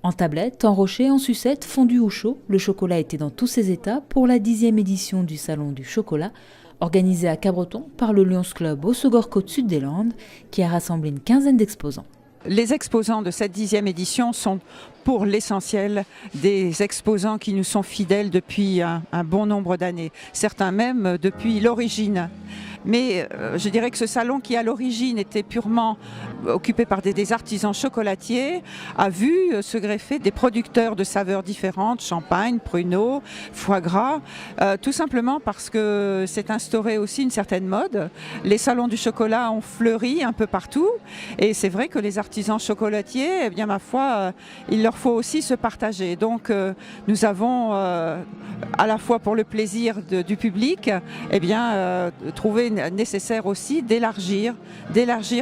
En tablette, en rocher, en sucette, fondu ou chaud, le chocolat était dans tous ses états pour la 10e édition du Salon du chocolat, organisé à Cabreton par le Lions Club Haute-Côte-Sud des Landes, qui a rassemblé une quinzaine d'exposants. Les exposants de cette 10e édition sont pour l'essentiel des exposants qui nous sont fidèles depuis un bon nombre d'années, certains même depuis l'origine. Mais je dirais que ce salon qui à l'origine était purement occupé par des artisans chocolatiers a vu se greffer des producteurs de saveurs différentes, champagne, pruneaux, foie gras, tout simplement parce que s'est instauré aussi une certaine mode. Les salons du chocolat ont fleuri un peu partout et c'est vrai que les artisans chocolatiers, eh bien ma foi, il leur faut aussi se partager. Donc nous avons à la fois pour le plaisir du public, eh bien trouvé nécessaire aussi d'élargir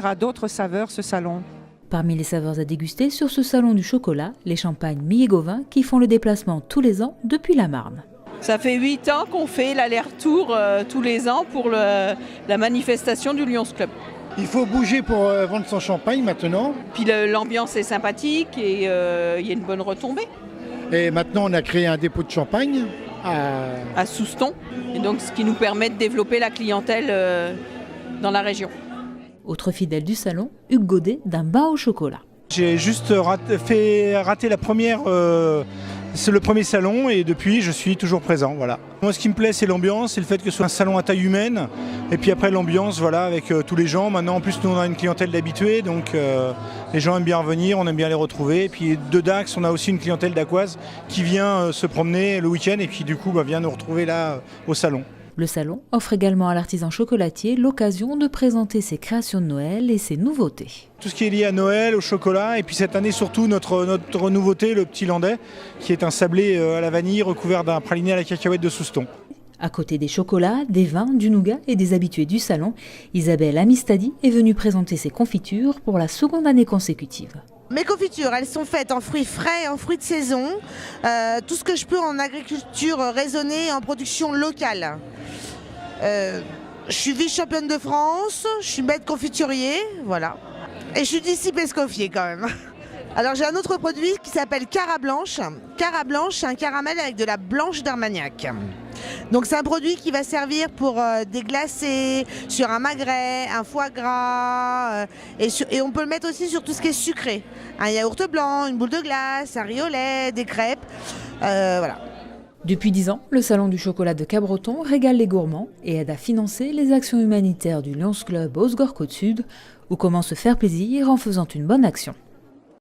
à d'autres saveurs ce salon. Parmi les saveurs à déguster sur ce salon du chocolat, les champagnes Millet Gauvin qui font le déplacement tous les ans depuis la Marne. Ça fait 8 ans qu'on fait l'aller-retour tous les ans pour la manifestation du Lions Club. Il faut bouger pour vendre son champagne maintenant. Puis l'ambiance est sympathique et il y a une bonne retombée. Et maintenant on a créé un dépôt de champagne à Souston, et donc ce qui nous permet de développer la clientèle dans la région. Autre fidèle du salon, Hugues Godet d'un bain au chocolat. J'ai juste raté la première, c'est le premier salon et depuis je suis toujours présent. Voilà. Moi ce qui me plaît c'est l'ambiance, c'est le fait que ce soit un salon à taille humaine et puis après l'ambiance voilà, avec tous les gens. Maintenant en plus nous on a une clientèle d'habitués donc les gens aiment bien revenir, on aime bien les retrouver. Et puis de Dax on a aussi une clientèle d'Aquoise qui vient se promener le week-end et puis du coup vient nous retrouver là au salon. Le salon offre également à l'artisan chocolatier l'occasion de présenter ses créations de Noël et ses nouveautés. Tout ce qui est lié à Noël, au chocolat, et puis cette année surtout notre nouveauté, le petit landais, qui est un sablé à la vanille recouvert d'un praliné à la cacahuète de Souston. À côté des chocolats, des vins, du nougat et des habitués du salon, Isabelle Amistadi est venue présenter ses confitures pour la seconde année consécutive. Mes confitures, elles sont faites en fruits frais, en fruits de saison, tout ce que je peux en agriculture raisonnée, en production locale. Je suis vice-championne de France, je suis maître confiturier, voilà. Et je suis disciple escoffier quand même. Alors j'ai un autre produit qui s'appelle Cara Blanche. Cara Blanche, c'est un caramel avec de la blanche d'Armagnac. Donc c'est un produit qui va servir pour des glacés, sur un magret, un foie gras, et on peut le mettre aussi sur tout ce qui est sucré. Un yaourt blanc, une boule de glace, un riz au lait, des crêpes, voilà. Depuis 10 ans, le Salon du chocolat de Cabreton régale les gourmands et aide à financer les actions humanitaires du Lions Club Haute-Côte-Sud, ou comment se faire plaisir en faisant une bonne action.